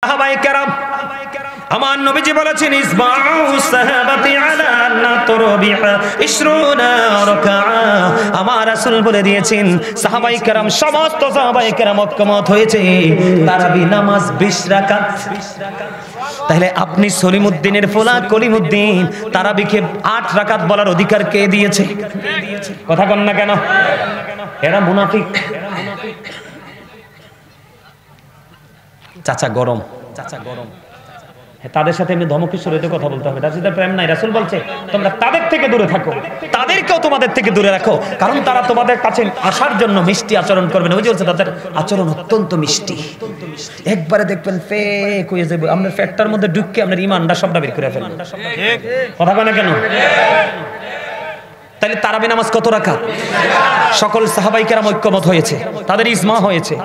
সাহাবায়ে কেরাম আমার নবীজি বলেছেন ইসবাউ সাহাবাতি আলা নাতরবিহা 20 রাকাআ। আমার রাসূল বলে দিয়েছেন সাহাবায়ে কেরাম সমস্ত সাহাবায়ে কেরাম ঐক্যমত হয়েছে তারাবি নামাজ 20 রাকাত। তাহলে আপনি সলিমউদ্দিনের ফোলা কলিমউদ্দিন তারাবিকে 8 রাকাত বলার অধিকার কে দিয়েছে? কথা কন না কেন? এরা মুনাফিক। চাচা গরম, চাচা গরম। তাদের সাথে এমনি ধমকিশোরীতে কথা বলতে হবে, তাদের সাথে প্রেম নাই। রাসূল বলছে তোমরা তাদের থেকে দূরে থাকো, তাদেরকেও তোমাদের থেকে দূরে রাখো, কারণ তারা তোমাদের কাছে আসার জন্য মিষ্টি আচরণ করবে না। বুঝে বলছে তাদের আচরণ অত্যন্ত মিষ্টি। একবারে দেখবেন ফেক হয়ে যাবে, আপনার ফ্যাটটার মধ্যে ঢুকে আপনার ইমানটা সবটা বের করে ফেলবে। কথা কয় না কেন? তাহলে তারাবি নামাজ কত রাকাত? সকল সাহাবায়ে কেরাম ঐক্যমত হয়েছে, তাদের ইজমা হয়েছে।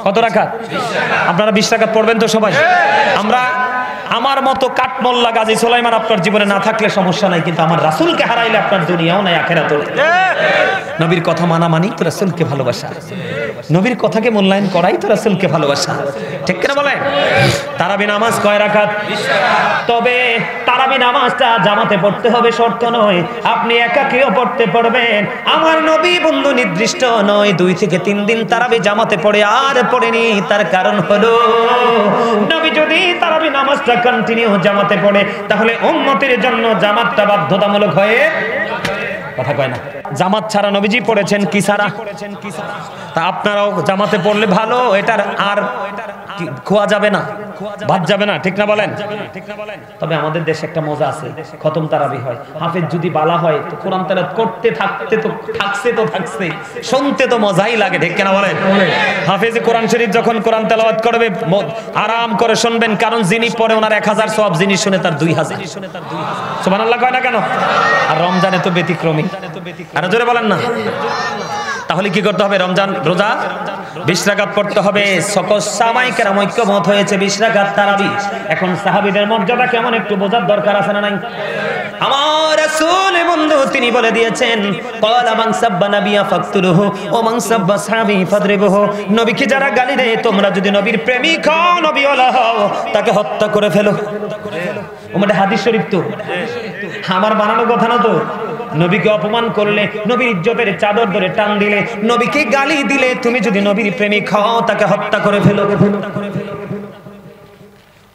কত রাকাত? আপনারা 20 রাকাত পড়বেন তো সবাই? আমরা আমার মতো কাঠমোল্লা গাজী সুলাইমান আপনার জীবনে না থাকলে সমস্যা নাই, কিন্তু আমার রাসূলকে হারাইলে আপনার দুনিয়াও নাই আখিরাতও নাই। নবীর কথা মানা মানি তো রাসূলকে ভালোবাসা, নবীর কথাকে মূল্যায়ন করাই তো রাসূলকে ভালোবাসা। ঠিক কিনা বলেন? তারাবি নামাজ কয় রাকাত? তবে তারাবি নামাজটা জামাতে পড়তে হবে শর্ত নয়, আপনি একাকীও পড়তে পারবেন। আমার নবী বন্ধু নির্দিষ্ট নয় 2 থেকে 3 দিন তারাবি জামাতে পড়ে আর পড়েনি। তার কারণ হলো নবী যদি তারাবি নামাজটা কন্টিনিউ জামাতে পড়ে তাহলে উম্মতের জন্য জামাতটা বাধ্যতামূলক হয়ে, কথা কয় না, জামাত ছাড়া নবীজি পড়েছেন কি ছাড়া? তা আপনারাও জামাতে পড়লে ভালো, এটার আর খোয়া যাবে না, বাদ যাবে না। ঠিক না বলেন? তবে আমাদের দেশে একটা মজা আছে, খতম তারাবি হয়, হাফেজ যদি বালা হয় তো কোরআন তেলাওয়াত করতে থাকতে তো থাকছে, শুনতে তো মজাই লাগে। ঠিক কিনা বলেন? হাফেজ কোরআন শরীফ যখন কোরআন তেলাওয়াত করবে আরাম করে শুনবেন, কারণ যিনি পড়ে ওনার 1000 সওয়াব, যিনি শুনে তার 2000। সুবহানাল্লাহ কয় না কেন? আর রমজানে তো ব্যতিক্রমী, আর জোরে বলেন না। তাহলে কি করতে হবে? রমজান রোজা 20 রাকাত পড়তে হবে। সকল সাহাবায়ে কেরাম ঐক্যমত হয়েছে 20 রাকাত তারাবি। এখন সাহাবীদের মর্যাদা কেমন একটু বোঝার দরকার আছে না নাই? আমার রাসূল বন্ধু তিনি বলে দিয়েছেন ক্বালা মান সাব্বা নাবিয়া ফাকতুলুহু ওয়া মান সাব্বা সাহাবী ফাদরিবুহু। নবীকে যারা গালি দেয় তোমরা যদি নবীর প্রেমিক হও, নবী ওয়ালা হও, তাকে হত্যা করে ফেলো। ওটা হাদিস শরীফ তো, আমার বানানো কথা না তো। নবীকে অপমান করলে, নবীর ইজ্জতের চাদর ধরে টান দিলে, নবীকে গালি দিলে, তুমি যদি নবীর প্রেমিক হও তাকে হত্যা করে ফেলো।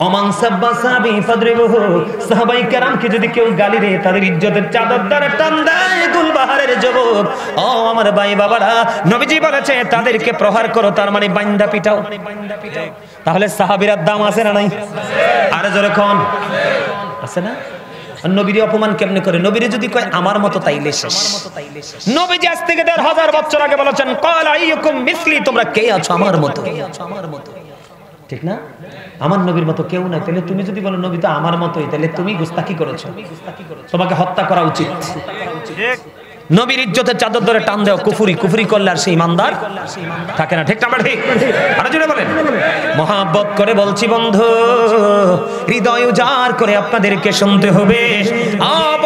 ওমান সাব্বা সাহাবী ফাদরিবুহু, সাহাবায়ে কেরামকে যদি কেউ গালি দেয় তাদের ইজ্জতের চাদর ধরে টান দেয়। গুলবাহারের যুবক, ও আমার ভাই বাবারা, নবীজি বলেছে তাদেরকে প্রহার করো, তার মানে বাইন্দা পিটাও। তাহলে সাহাবীর দাম আছে না নাই? আরে জোরে কোন আছে না? নবীর অপমান কেমনে করে? নবীরে যদি কয় আমার মতো তাইলে শেষ। নবীজি আজ থেকে 1000 বছর আগে বলেছেন ক্বালা আইয়ুকুম মিসলি, তোমরা কে আছো আমার মতো। ঠিক না? আমার নবীর মতো কেউ নাই। তাহলে তুমি যদি বলো নবী তো আমার মতোই, তাহলে তুমি গুস্তাখি করেছো, তোমাকে হত্যা করা উচিত। ঠিক? নবীর ইজ্জতের চাদর ধরে টান দেও, কুফরি করলে আর সেই ইমানদার থাকে না। ঠিক না? ঠিক। আরো জোরে বলেন। মহব্বত করে বলছি বন্ধু, হৃদয় উজাড় করে আপনাদেরকে শুনতে হবে।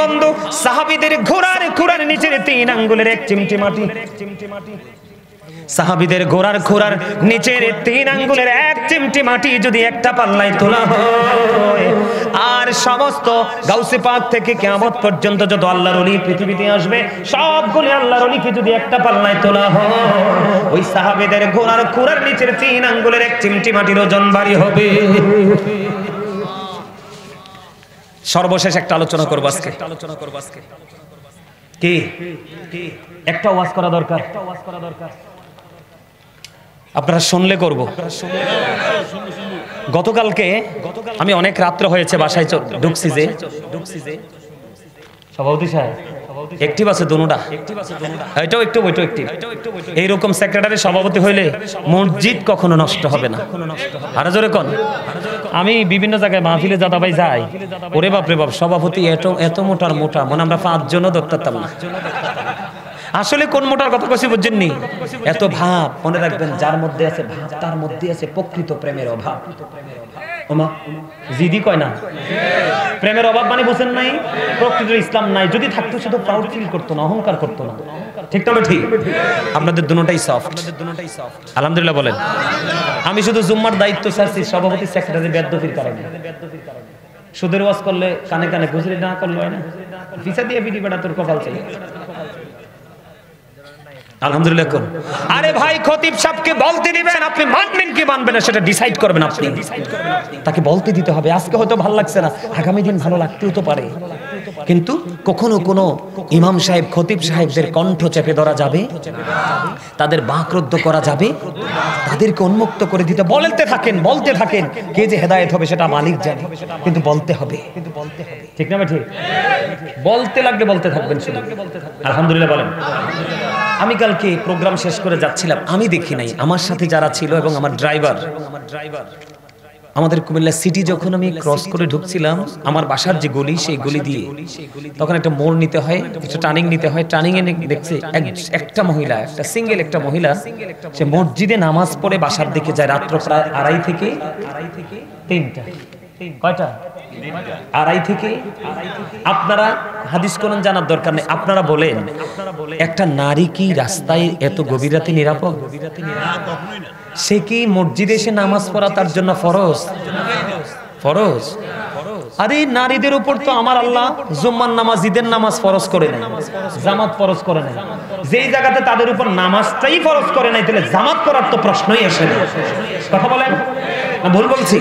বন্ধু, সাহাবীদের ঘোড়ার নিচের 3 আঙ্গুলের 1 চিমটি মাটি, সাহাবীদের ঘোড়ার নিচের 3 আঙ্গুলের 1 চিমটি মাটি যদি একটা পাল্লায় তোলা হয়, আর সমস্ত গাউসে পাক থেকে কিয়ামত পর্যন্ত যত আল্লাহর ওলি পৃথিবীতে আসবে সবগুলো আল্লাহর ওলিকে যদি একটা পাল্লায় তোলা হয়, ওই সাহাবীদের ঘোড়ার নিচের 3 আঙ্গুলের 1 চিমটি মাটির ওজন ভারী হবে। সর্বশেষ একটা আলোচনা করব আজকে। কি একটা ওয়াজ করা দরকার, আপনারা শুনলে করব। গতকালকে আমি অনেক রাত্র হয়েছে বাসায় ঢুকছি যে সভাপতি সাহেব একটিভ আছে দুনুডা, এটাও একটু ওইটাও একটিভ। এইরকম সেক্রেটারি সভাপতি হইলে মসজিদ কখনো নষ্ট হবে না। আরো জোরে কোন। আমি বিভিন্ন জায়গায় মাহফিলে দাদা ভাই যাই, ওরে বাপ রে বাপ, সভাপতি এত মোটা মনে আমরা 5 জনও ধরতাম না। আসলে কোন মোটার কথা কইছি বুঝছেননি? এত ভাব। মনে রাখবেন, যার মধ্যে আছে ভাব তার মধ্যে আছে প্রকৃত প্রেমের অভাব। ওমা জিদি কয় না, প্রেমের অভাব মানে বুঝেন নাই, প্রকৃত ইসলাম নাই। যদি থাকতো শুধু প্রাউড ফিল করতো না, অহংকার করতো না। ঠিক না ঠিক? আপনাদের দুটোটাই সফট, আলহামদুলিল্লাহ বলেন। আমি শুধু জুম্মার দায়িত্ব ছাড়ছি সভাপতি সেক্রেটারি বেদ্যফির কারণে। সুদের ওয়াজ করলে কানে কানে গুজরি না করলে হয় না, ভিসা দিয়ে বিডি বেড়া তোর কপাল চাই। আলহামদুলিল্লাহ কোন। আরে ভাই খতিব সাহেবকে বলতে দিবেন, আপনি মানবেন কি মানবেন না সেটা ডিসাইড করবেন আপনি। তাকে বলতে দিতে হবে। আজকে হয়তো ভালো লাগছে না, আগামী দিন ভালো লাগতেও তো পারে। কিন্তু কখনো কোনো ইমাম সাহেব খতিব সাহেবদের কণ্ঠ চেপে ধরা যাবে, তাদের বাকরুদ্ধ করা যাবে, তাদেরকে উন্মুক্ত করে দিতে বলতে থাকেন। কে যে হেদায়েত হবে সেটা মালিক জানে, কিন্তু বলতে হবে। ঠিক না ঠিক? বলতে লাগলে বলতে থাকবেন শুধু। আলহামদুলিল্লাহ বলেন। আমি কালকে প্রোগ্রাম শেষ করে যাচ্ছিলাম, আমি দেখি নাই, আমার সাথে যারা ছিল এবং আমার ড্রাইভার, আমাদের কুমিল্লা সিটি যখন আমি ক্রস করে ঢুকছিলাম, আমার বাসার যে গলি সেই গলি দিয়ে তখন একটা মোড় নিতে হয়, একটা টার্নিং নিতে হয়। টার্নিং এ দেখছে একটা মহিলা, একটা সিঙ্গেল একটা মহিলা, সে মসজিদে নামাজ পড়ে বাসার দিকে যায় রাত্র প্রায় 2:30 থেকে 3টা। কয়টা? 2:30 থেকে। আপনারা হাদিস কোরআন জানার দরকার নেই, আপনারা বলেন একটা নারী কি রাস্তায় এত গভীর রাতে নিরাপদ? সে কি মসজিদে এসে নামাজ পড়া তার জন্য ফরজ? ফরজ। আরে নারীদের উপর তো আমার আল্লাহ জুম্মার নামাজ, ঈদের নামাজ ফরজ করে নাই, জামাত ফরজ করে নাই। যেই জায়গাতে তাদের উপর নামাজটাই ফরজ করে নাই, তাহলে জামাত করার তো প্রশ্নই আসে না। কথা বলেন না ভুল বলছি?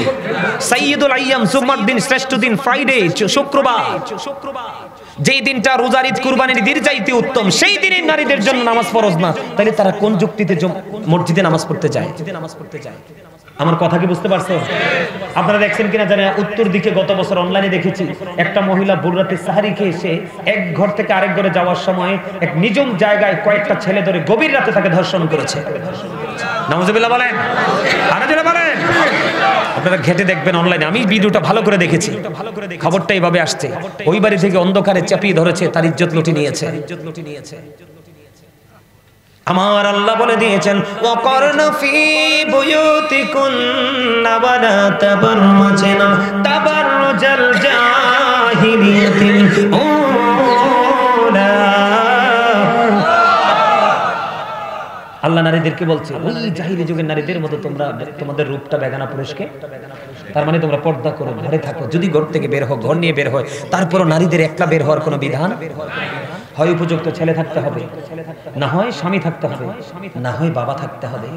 সাইয়্যিদুল আইয়াম, জুম্মার দিন শ্রেষ্ঠ দিন, ফ্রাইডে, শুক্রবার, যেই দিনটা রোজার ঈদ কুরবানির ঈদের চাইতে উত্তম, সেই দিনে নারীদের জন্য নামাজ ফরজ না। তাহলে তারা কোন যুক্তিতে মসজিদে নামাজ পড়তে যায়? আমার কথা কি বুঝতে পারছেন? আপনারা দেখছেন কিনা জানি না, উত্তর দিকে গত বছর অনলাইনে দেখেছি একটা মহিলা ভোর রাতে সাহারি খেয়ে এসে এক ঘর থেকে আরেক ঘরে যাওয়ার সময় এক নিঝুম জায়গায় কয়েকটা ছেলে ধরে গভীর রাতে তাকে ধর্ষণ করেছে। নাউজুবিল্লাহ বলেন, আনাজুবিল্লাহ বলেন। আপনারা ঘেটে দেখবেন অনলাইনে, আমি ভিডিওটা ভালো করে দেখেছি। খবরটা এইভাবে আসছে, ওই বাড়ি থেকে অন্ধকারে চাপিয়ে ধরেছে, তার ইজ্জত লুটে নিয়েছে। আমার আল্লাহ বলে দিয়েছেন, ওয়াকারনা ফি বুয়ুতিকুন্না ওয়ালা তাবাররাজনা তাবাররুজাল জাহিলিয়াতিল উলা। আল্লাহ নারীদেরকে বলছে, ওই জাহিলি যুগের নারীদের মতো তোমরা তোমাদের রূপটা বেগানা পুরুষকে, তার মানে তোমরা পর্দা করো, ঘরে থাকো। যদি ঘর থেকে বের হও, ঘর নিয়ে বের হয়, তারপরও নারীদের একলা বের হওয়ার কোনো বিধান হয় উপযুক্ত ছেলে থাকতে হবে, না হয় স্বামী থাকতে হবে, না হয় বাবা থাকতে হবে।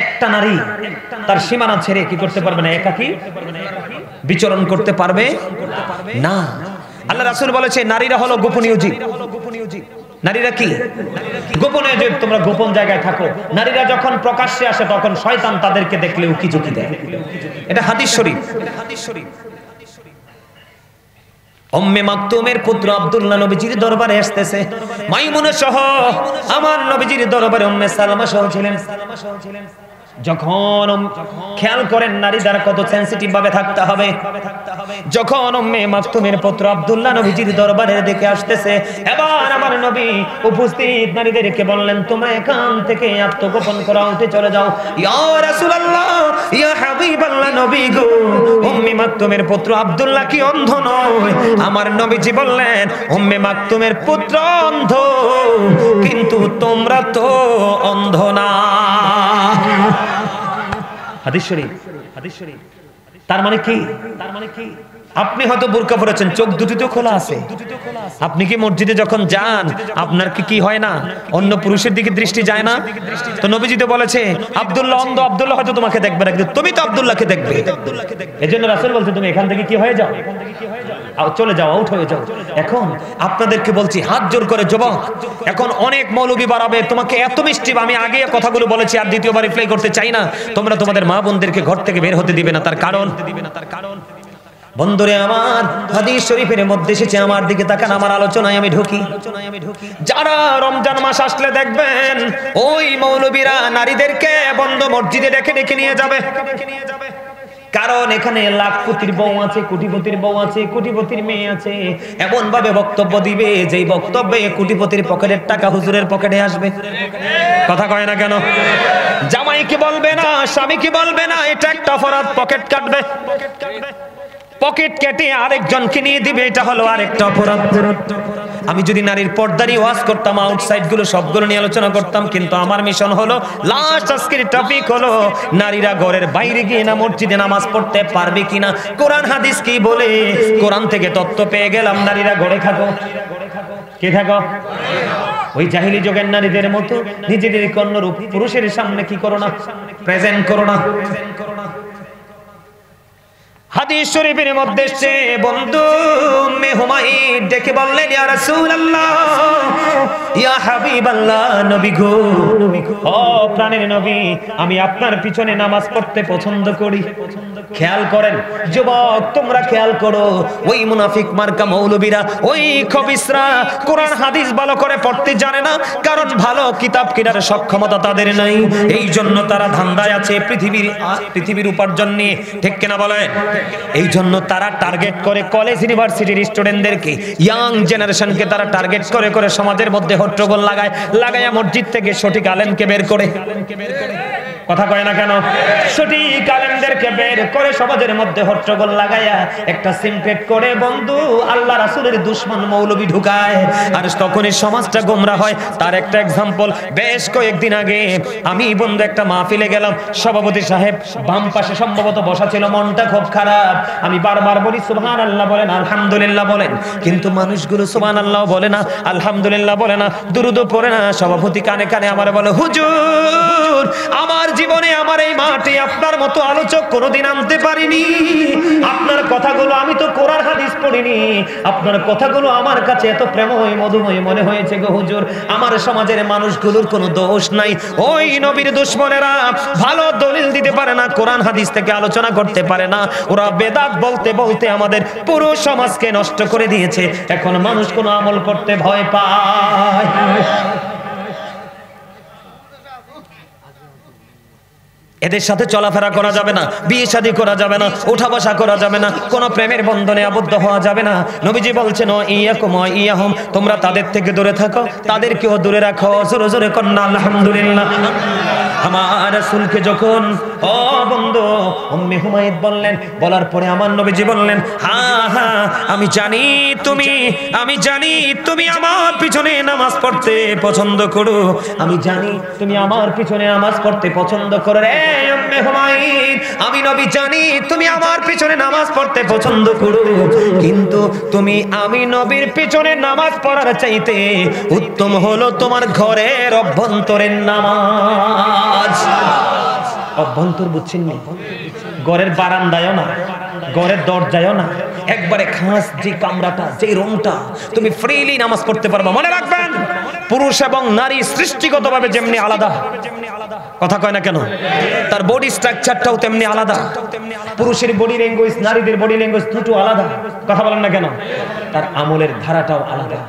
একটা নারী তার সীমানা ছেড়ে কি করতে পারবে না? একাকী বিচরণ করতে পারবে না। আল্লাহ রাসূল বলেছে নারীরা হলো গোপনীয় জীব। নারীরা কি? গোপনীয় জীব। তোমরা গোপন জায়গায় থাকো। নারীরা যখন প্রকাশ্যে আসে তখন শয়তান তাদেরকে দেখলে উকি ঝুঁকি দেয়। এটা হাদিস শরীফ। উম্মে মাকতুমের পুত্র আব্দুল্লাহ নবীজির দরবারে আসতেছে, মাইমুনা সহ আমার নবীজির দরবারে উম্মে সালামা সহ ছিলেন। যখন খেয়াল করেন নারী দ্বারা কত সেনসিটিভ ভাবে থাকতে হবে। যখন উম্মে মাকতুমের পুত্র আব্দুল্লাহ নবীজির দরবারের দিকে আসতেছে, এবার আমার নবী উপস্থিত নারীদেরকে বললেন, তোমরা এখান থেকে আত্মগোপন করা, উঠে চলে যাও। ইয়া রাসূলুল্লাহ, ইয়া হাবিবাল্লাহ, নবী গো, উম্মে মাকতুমের পুত্র আব্দুল্লাহ কি অন্ধ নয়? আমার নবীজি বললেন, উম্মে মাকতুমের পুত্র অন্ধ, কিন্তু তোমরা তো অন্ধ না। হাদিস শরীফ। তার মানে কি? আপনি হয়তো বোরকা পরেছেন, চোখ দুটি তো খোলা আছে। আপনি কি মসজিদে যখন যান আপনার কি হয় না? অন্য পুরুষের দিকে দৃষ্টি যায় না? তো নবীজি তো বলেছে আব্দুল্লাহ অন্ধ, আব্দুল্লাহ হয়তো তোমাকে দেখবে না, কিন্তু তুমি তো আব্দুল্লাহকে দেখবে। এজন্য রাসূল বলছে তুমি এখান থেকে কি হয়ে যাও, চলে যাও, আউট হয়ে যাও। এখন আপনাদেরকে বলছি হাত জোর করে যুবক, এখন অনেক মৌলবী বাড়াবে তোমাকে এত মিষ্টি। আমি আগে কথাগুলো বলেছি, আর দ্বিতীয়বার রিপ্লাই করতে চাই না। তোমরা তোমাদের মা বোনদেরকে ঘর থেকে বের হতে দিবে না, তার কারণ বন্ধুরে আমার হাদিস শরীফের মধ্যে এসেছে। আমার দিকে তাকান, আমার আলোচনায় আমি ঢুকি। যারা রমজান মাস আসলে দেখবেন ওই মৌলবীরা নারীদেরকে বন্ধ মসজিদে ডেকে ডেকে নিয়ে যাবে। কারণ এখানে লাখপতির বউ আছে, কোটিপতির বউ আছে, কোটিপতির মেয়ে আছে। এমন ভাবে বক্তব্য দিবে যেই বক্তব্যে কোটিপতির পকেটের টাকা হুজুরের পকেটে আসবে। কথা কয় না কেন? জামাই কি বলবে না, স্বামী কি বলবে না এটা একটা অপরাধ? পকেট কাটবে, পকেট কেটে আরেকজনকে নিয়ে দিবে, এটা হলো আরেকটা অপরাধ। আমি যদি নারীর পর্দারই ওয়াজ করতাম, আউটসাইড গুলো সবগুলো নিয়ে আলোচনা করতাম, কিন্তু আমার মিশন হলো লাস্ট আজকের টপিক হলো নারীরা ঘরের বাইরে গিয়ে না মসজিদে নামাজ পড়তে পারবে কিনা। কোরআন হাদিস কি বলে? কোরআন থেকে তথ্য পেয়ে গেলাম নারীরা ঘরে থাকো। কে থাকো? ওই জাহিলি যুগের নারীদের মতো নিজেদের কন্যরূপ পুরুষের সামনে কি করো না, প্রেজেন্ট করো না। হাদিস শরীফের মধ্যে সে বন্ধু উম্মে হুমায়রা ডেকে বললেন, ইয়া রাসূলুল্লাহ, ইয়া হাবিবাল্লাহ, নবী গো, ও প্রাণের নবী, আমি আপনার পিছনে নামাজ পড়তে পছন্দ করি। খেয়াল করেন যুবক, তোমরা খেয়াল করো, ওই মুনাফিক মার্কা মৌলবীরা, ওই খবিসরা কোরআন হাদিস ভালো করে পড়তে জানে না, কারণ ভালো কিতাব কেনার সক্ষমতা তাদের নাই। এই জন্য তারা ধান্দায় আছে পৃথিবীর উপার্জন নিয়ে, ঠিক কিনা বলেন? এই জন্য তারা টার্গেট করে কলেজ ইউনিভার্সিটির স্টুডেন্টদেরকে, ইয়াং জেনারেশনকে তারা টার্গেট করে করে সমাজের মধ্যে হট্টগোল লাগায়া মসজিদ থেকে সঠিক আলেমকে বের করে। কথা কয় না কেন? সঠিক আলেমদেরকে বের করে সমাজের মধ্যে হট্টগোল লাগায়া একটা সিমপ্লেট করে বন্ধু আল্লাহ রাসূলের দুশমন মৌলবী ঢুকায়, আর তখনই সমাজটা গোমরা হয়। তার একটা এক্সাম্পল, বেশ কয়েকদিন আগে আমি বন্ধু একটা মাহফিলে গেলাম, সভাপতি সাহেব বাম পাশে সম্ভবত বসা ছিল, মনটা খুব খারাপ। আমি বারবার বলি সুবহানাল্লাহ বলেন, আলহামদুলিল্লাহ বলেন, কিন্তু মানুষগুলো সুবহানাল্লাহ বলে না, আলহামদুলিল্লাহ বলে না, দুরূদ পড়ে না। সভাপতি কানে কানে আমার বলে, হুজুর, আমার জীবনে আমার এই মাঠে আপনার মতো আলোচক কোনোদিন আনতে পারিনি। আপনার কথাগুলো, আমি তো কোরআন হাদিস পড়িনি, আপনার কথাগুলো আমার কাছে এত প্রেমময় মধুময় মনে হয়েছে গো হুজুর। আমার সমাজের মানুষগুলোর কোনো দোষ নাই, ওই নবীর দুশমনেরা ভালো দলিল দিতে পারে না, কোরআন হাদিস থেকে আলোচনা করতে পারে না, ওরা বেদাত বলতে বলতে আমাদের পুরো সমাজকে নষ্ট করে দিয়েছে। এখন মানুষ কোনো আমল করতে ভয় পায়। এদের সাথে চলাফেরা করা যাবে না, বিয়ে শাদী করা যাবে না, ওঠা বসা করা যাবে না, কোনো প্রেমের বন্ধনে আবদ্ধ হওয়া যাবে না। নবীজি বলছেন, ও ইয়াকুম ওয়া ইয়াহুম, তোমরা তাদের থেকে দূরে থাকো, তাদেরকেও দূরে রাখো। জোরে জোরে কন্না আলহামদুলিল্লাহ। আমার রাসূলকে যখন ও বন্ধু উম্মে হুমায়রা বললেন, বলার পরে আমার নবীজি বললেন, হ্যাঁ হ্যাঁ, আমি জানি তুমি আমার পিছনে নামাজ পড়তে পছন্দ করো, আমি জানি তুমি আমার পিছনে নামাজ পড়তে পছন্দ করো রে উম্মে হুমায়রা, আমি নবী জানি তুমি আমার পিছনে নামাজ পড়তে পছন্দ করো, কিন্তু তুমি আমি নবীর পিছনে নামাজ পড়ার চাইতে উত্তম হলো তোমার ঘরের অভ্যন্তরের নামাজ। অভ্যন্তর বুঝছেন না? ঘরের বারান্দায়ও না, ঘরের দরজায়ও না, একবারে খাস যে কামরাটা, যে রুমটা, তুমি ফ্রিলি নামাজ পড়তে পারবা। মনে রাখবেন, পুরুষ এবং নারী সৃষ্টিগতভাবে যেমনি আলাদা, কথা কয় না কেন, তার বডি স্ট্রাকচারটাও তেমনি আলাদা। পুরুষের বডি ল্যাঙ্গুয়েজ, নারীদের বডি ল্যাঙ্গুয়েজ দুটো আলাদা, কথা বলেন না কেন? তার আমলের ধারাটাও আলাদা,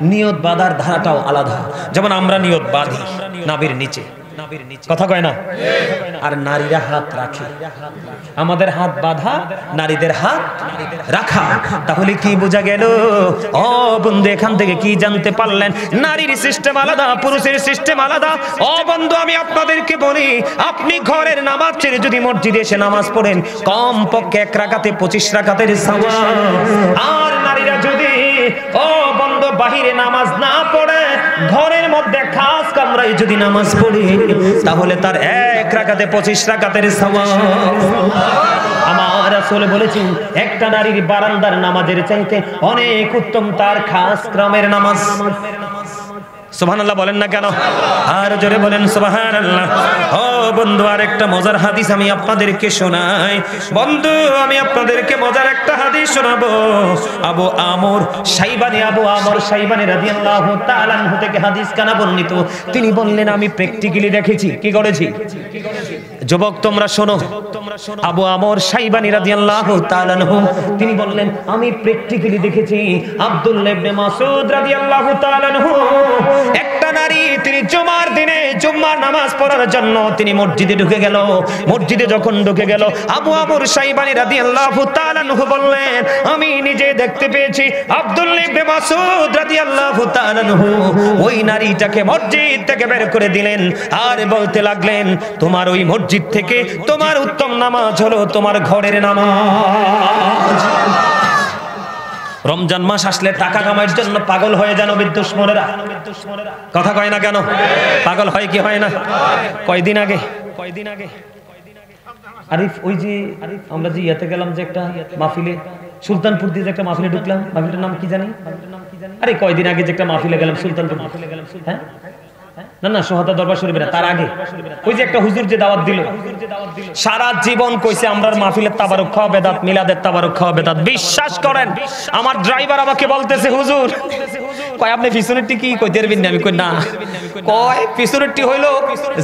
নিয়ত বাঁধার ধারাটাও আলাদা। যেমন আমরা নিয়ত বাঁধি নাভির নিচে, কথা কয় না, আর নারীরা হাত রাখে। আমাদের হাত বাঁধা, নারীদের হাত রাখা। তাহলে কি বোঝা গেল? ও বন্ধু, এখান থেকে কি জানতে পারলেন? নারীর সিস্টেম আলাদা, পুরুষের সিস্টেম আলাদা। ও বন্ধু, আমি আপনাদেরকে বলি, আপনি ঘরের নামাজ ছেড়ে যদি মসজিদে এসে নামাজ পড়েন, কম পক্ষে 1 রাকাতে 25 রাকাতের সওয়াব। আর নারীরা যদি ও বন্ধু বাহিরে নামাজ না পড়ে, ঘরের মধ্যে খাস কামরায় যদি নামাজ পড়ে, তাহলে তার 1 রাকাতে 25 রাকাতের সওয়াব। আমার রাসূল বলেছেন, একটা নারীর বারান্দার নামাজের চাইতে অনেক উত্তম তার খাস ক্রমের নামাজ। সুবহানাল্লাহ বলেন না কেন? আর জোরে বলেন সুবহানাল্লাহ। ও বন্ধু, আরেকটা মজার হাদিস আমি আপনাদেরকে শোনাই। বন্ধু, আমি আপনাদেরকে মজার একটা হাদিস শোনাবো। আবু আমর শাইবানী রাদিয়াল্লাহু তাআলা আনহু থেকে হাদিস কানা বর্ণিত। তিনি বললেন, আমি প্র্যাকটিক্যালি দেখেছি। কি করেছি? যুবক তোমরা শোনো, আবু আমর শাইবানী রাদিয়াল্লাহু তাআলা আনহু তিনি বললেন, আমি প্র্যাকটিক্যালি দেখেছি আব্দুল্লাহ ইবনে মাসউদ রাদিয়াল্লাহু তাআলা আনহু একটা নারী, তিনি জুমার দিনে জুম্মার নামাজ পড়ার জন্য তিনি মসজিদে ঢুকে গেল। মসজিদে যখন ঢুকে গেল, আবু আমর শাইবানী রাদিয়াল্লাহু তাআলা আনহু বললেন, আমি নিজে দেখতে পেয়েছি আব্দুল্লাহ ইবনে মাসউদ রাদিয়াল্লাহু তাআলা আনহু ওই নারীটাকে মসজিদ থেকে বের করে দিলেন আর বলতে লাগলেন, তোমার ওই মসজিদ থেকে তোমার উত্তম নামাজ হলো তোমার ঘরের নামাজ। রমজান মাস আসলে টাকা কামাইয়ের জন্য পাগল হয়ে যান নবীর দুশমনেরা। কথা কয় না কেন? পাগল হয় কি হয় না? কয়দিন আগে আরিফ, ওই যে আমরা যে ইয়াতে গেলাম যে একটা মাহফিলে, সুলতানপুর দিয়ে যে একটা মাহফিলে ঢুকলাম, মাহফিলটার নাম কি জানি? আরে কয়দিন আগে যে একটা মাহফিলে গেলাম সুলতানপুর, হ্যাঁ না সোহাদা দরবার শরীফে না, তার আগে ওই যে একটা হুজুর যে দাওয়াত দিল, সারা জীবন কইছে আমরার মাহফিলের তাবারুক খাওয়া বেদাত, মিলাদের তাবারুক খাওয়া বেদাত। বিশ্বাস করেন আমার ড্রাইভার আমাকে বলতেছে, হুজুর কয় আপনি পিছনেরটি কি কইতে পারবেন না? আমি কই না, কয় পিছনেরটি হইলো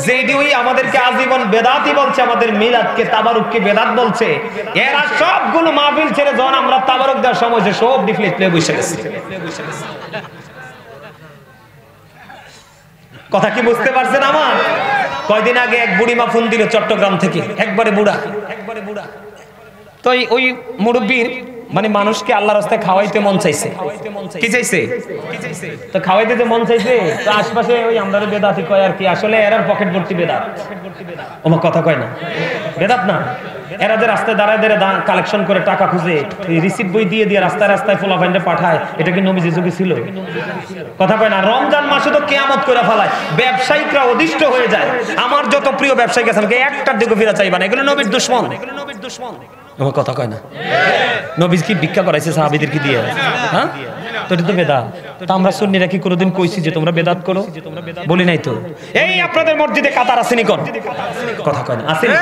যেটি ওই আমাদেরকে আজীবন বেদাতই বলছে, আমাদের মিলাদকে তাবারুককে বেদাত বলছে, এরা সবগুলো মাহফিল ছেড়ে যখন আমরা তাবারুক দেওয়ার সময় সব ডিফলেট প্লে বসে গেছে। কথা কি বুঝতে পারছেন আমার? কয়দিন আগে এক বুড়ি মা ফোন দিল চট্টগ্রাম থেকে, একবারে বুড়া। তো ওই মুরব্বীর মানে মানুষকে আল্লাহর রাস্তায় খাওয়াইতে মন চাইছে। কি চাইছে? তো খাওয়াইতে যে মন চাইছে, তো আশপাশে ওই আমরা বেদাতি কয় আর কি, আসলে এরার পকেট ভর্তি বেদাত। আমার কথা কয় না, বেদাত না, এরা যে রাস্তায় দাঁড়ায় দাঁড়ায় কালেকশন করে টাকা খুঁজে রিসিপ্ট বই দিয়ে দিয়ে রাস্তায় রাস্তায় ফোলাফাইন্ডে পাঠায়, এটা কি নবীজি যুগে ছিল? কথা কয় না। রমজান মাসে তো কিয়ামত করে ফেলায়, ব্যবসায়িকরা অধিষ্ঠ হয়ে যায়। আমার যত প্রিয় ব্যবসায়িক আছে আমাকে একটার দিকে ফিরা চাইবা না, এগুলো নবীর দুশমন। আমার কথা কয় না। নবী কি ভিক্ষা করাইছে সাহাবীদের কি দিয়ে? হ্যাঁ, তো এটা তো বেদাত। তা আমরা সুন্নিরা কি কোনোদিন কইছি যে তোমরা বেদাত করো? বলি নাই তো। এই আপনাদের মসজিদে কাতার আসেনি কোন? কথা কয় না, আসেনি?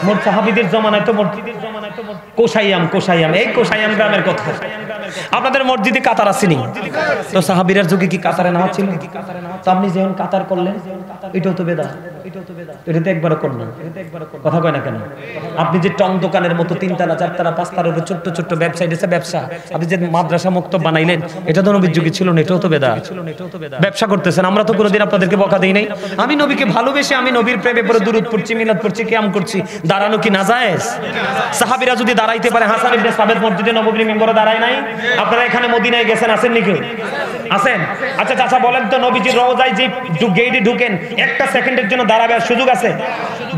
মোর সাহাবীদের জমানায় তো কোসাইয়াম, এই কোসাইয়াম গ্রামের কথা। আপনাদের মসজিদে কাতার আসেনি? তো সাহাবীরার যুগে কি কাতারে নামাজ ছিল? তো আপনি যেমন কাতার করলেন, এটাও তো বেদাত। এটা তো একবারও করলেন। কথা কয় না কেন? আপনি যে টং দোকানের মতো 3 তলা 4 তলা 5 তলার উপর ছোট্ট ছোট্ট ব্যবসা, আপনি যে মাদ্রাসা মুক্ত বানাইলেন, এটা তো নবীর যুগে ছিল না, এটাও তো বেদাত। ব্যবসা করতেছেন, আমরা তো কোনোদিন আপনাদেরকে বকা দেই নাই। আমি নবীকে ভালোবেসে আমি নবীর প্রেমে পড়ে দুরূদ পড়ছি, মিলাদ পড়ছি, কিয়াম করছি, দাঁড়ানো কি নাজায়েজ? সাহাবীরা যদি দাঁড়াইতে পারে, হাসান ইবনে সাবিত মসজিদে নববীর মিম্বরে দাঁড়ায় নাই? আপনারা এখানে মদিনায় গেছেন, আছেন নাকি? আছেন? আচ্ছা চাচা বলেন তো, নবীজির রওজায় যে গেটে ঢুকেন, একটা সেকেন্ডের জন্য দাঁড়াবার সুযোগ আছে?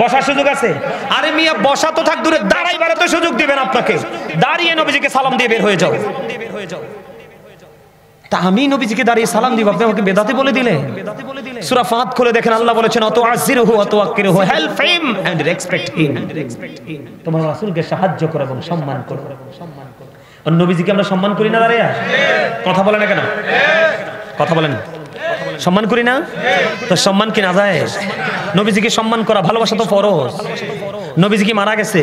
বসার সুযোগ আছে? আরে মিয়া বসা তো থাক দূরে, দাঁড়াইবার তো সুযোগ দিবেন আপনাকে। দাঁড়িয়ে নবীজিকে সালাম দিয়ে বের হয়ে যাও। তা আমি নবীজিকে দাঁড়িয়ে সালাম দিব, আপনি আমাকে বেদাতি বলে দিলে? সূরা ফাত খুলে দেখেন, আল্লাহ বলেছেন অত আজিরহু অত আকিরহু, help him and respect him. তোমার রাসূলকে সাহায্য করো এবং সম্মান করো। আর নবীজিকে আমরা সম্মান করি না দাঁড়িয়ে? কথা বলেন না কেন? কথা বলেন, সম্মান করি না? তো সম্মান কি না যায়? নবীজিকে সম্মান করা, ভালোবাসা তো ফরজ। নবীজি কি মারা গেছে?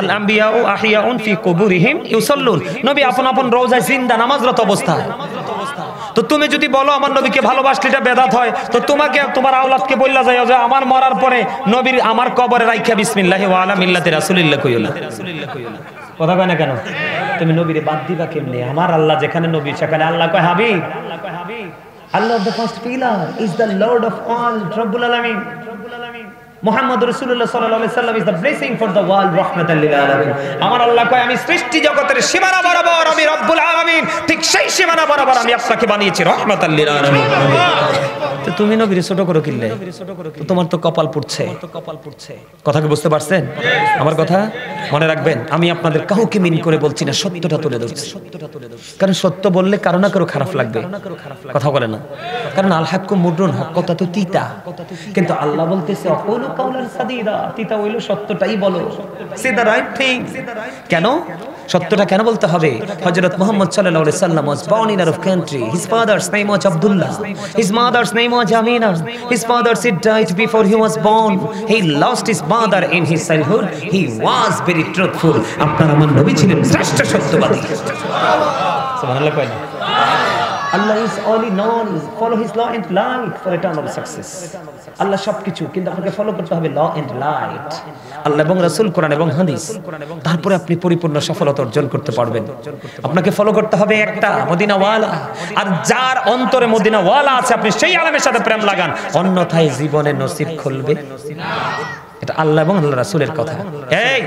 আল আম্বিয়াউ আহিয়াউন ফি কুবুরিহিম ইউসাল্লুন। নবী আপন আপন রওজায় জিন্দা নামাজরত অবস্থায়। তো তুমি যদি বলো আমার নবীকে ভালোবাসলে এটা বেদাত হয়, তো তোমাকে তোমার আওলাদকে বললা যায় যে আমার মরার পরে নবীর আমার কবরে রাইখা বিসমিল্লাহি ওয়া আলা মিল্লাতি রাসূলিল্লাহ কইলা। কথা কয় না কেন? তুমি নবীরে বাদ দিবা কেমনে? আমার আল্লাহ যেখানে নবী সেখানে আল্লাহ কয় Habib. Allah of the first pillar is the Lord of all, Rabbul Alamin. Muhammad Rasulullah sallallahu alaihi wasallam is the blessing for the world, rahmatan lil alamin. আমার আল্লাহ কয় আমি সৃষ্টি জগতের সীমানা বরাবর আমি রব্বুল আলামিন, ঠিক সেই সীমানা বরাবর আমি আপনাকে বানিয়েছি রহমাতাল লিল আলামিন। তো তুমি নবীর ছোট করো কিল্লে? তোমার তো কপাল পুড়ছে। কথা কি বুঝতে পারছেন আমার কথা? মনে রাখবেন, আমি আপনাদের কাউকে মিন করে বলছি না, সত্যটা তুলে ধরছি। কারণ সত্য বললে কারো না কারো খারাপ লাগবে। কথা বলে না? কারণ আল হাক্কু মুররুন, হক কথা তো তিতা, কিন্তু আল্লাহ বলতেছে অকুলু কাউলান সাদীদা, তিতা হইলো সত্যটাই বলো, সে দ্য রাইট থিং। কেন সত্যটা কেন বলতে হবে? হযরত মুহাম্মদ সাল্লাল্লাহু আলাইহি সাল্লাম was born in Arab country. His father's name was Abdullah. His mother's name was Amina. His father died before he was born. He lost his mother in his childhood. He was very truthful. আপনার আমার নবী ছিলেন শ্রেষ্ঠ সত্যবাদী। সুবহানাল্লাহ কয় না? Allah is only known, follow his law and light for eternal success. আল্লাহ সবকিছু, কিন্তু আপনাকে ফলো করতে হবে ল এন্ড লাইট, আল্লাহ এবং রাসূল, কোরআন এবং হাদিস। তারপরে আপনি পরিপূর্ণ সফলতা অর্জন করতে পারবেন। আপনাকে ফলো করতে হবে একটা মদিনাওয়ালা, আর যার অন্তরে মদিনাওয়ালা আছে আপনি সেই আলেমের সাথে প্রেম লাগান, অন্যথায় জীবনে নসিব খুলবে না। এটা আল্লাহ এবং আল্লাহ রাসূলের কথা। এই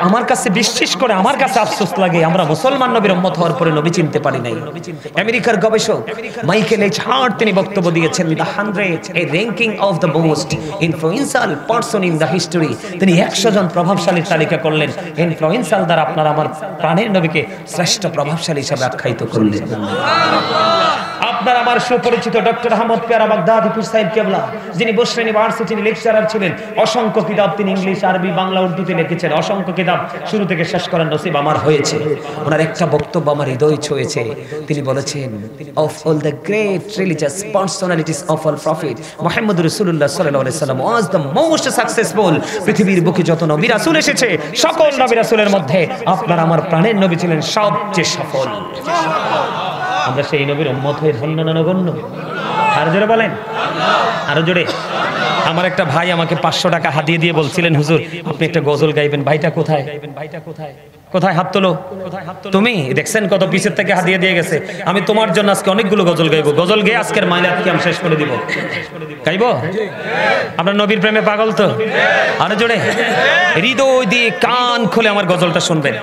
আমার কাছে বিশ্বাস করে আমার কাছে আফসোস লাগে, আমরা মুসলমান নবীর উম্মত হওয়ার পরে নবী চিনতে পারি নাই। আমেরিকার গবেষক মাইকেল এইচ হার্ট তিনি বক্তব্য দিয়েছেন, the 100 A ranking of the most influential person in the history. তিনি 100 জন প্রভাবশালীর তালিকা করলেন। ইনফ্লুয়েন্সিয়াল দ্বারা আপনার আমার প্রাণের নবীকে শ্রেষ্ঠ প্রভাবশালী হিসেবে আখ্যায়িত করলেন। আপনার আমার সুপরিচিত ডক্টর আহমদ পেয়ারা বাগদাদি পীর সাহেব কেবলা, যিনি বসরা ইউনিভার্সিটির লেকচারার ছিলেন, অসংখ্য কিতাব তিনি ইংলিশ, আরবি, বাংলা, উর্দুতে লিখেছেন, অসংখ্য কিতাব শুরু থেকে শেষ করার নসিব আমার হয়েছে। ওনার একটা বক্তব্য আমার হৃদয় ছুঁয়েছে। তিনি বলেছেন, of all the great religious personalities of all prophet Muhammad রাসূলুল্লাহ সাল্লাল্লাহু আলাইহি ওয়াসাল্লাম ওয়াজ দ্য মোস্ট সাকসেসফুল। পৃথিবীর বুকে যত নবী রাসূল এসেছে, সকল নবী রাসূলের মধ্যে আপনার আমার প্রাণের নবী ছিলেন সবচেয়ে সফল। আমরা সেই নবীর উম্মত হয়ে ধন্য না নগণ্য? আরো জোরে বলেন, আরো জোরে। আমার একটা ভাই আমাকে 500 টাকা হাদিয়ে দিয়ে বলছিলেন, হুজুর আপনি একটা গজল গাইবেন। ভাইটা কোথায়? কোথায়? হাত তোলো। তুমি দেখছেন কত পিছের থেকে হাদিয়ে দিয়ে গেছে। আমি তোমার জন্য আজকে অনেকগুলো গজল গাইবো। গজল গেয়ে আজকের মাইলাত কি আমি শেষ করে দিব। গাইবো? আপনার নবীর প্রেমে পাগল তো? আরো জোরে। হৃদয় দিয়ে কান খুলে আমার গজলটা শুনবেন।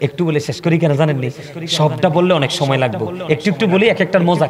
একটু বলে শেষ করি কেন জানেননি? সবটা বললে অনেক সময় লাগবে, একটু একটু বলি, এক একটার মজা।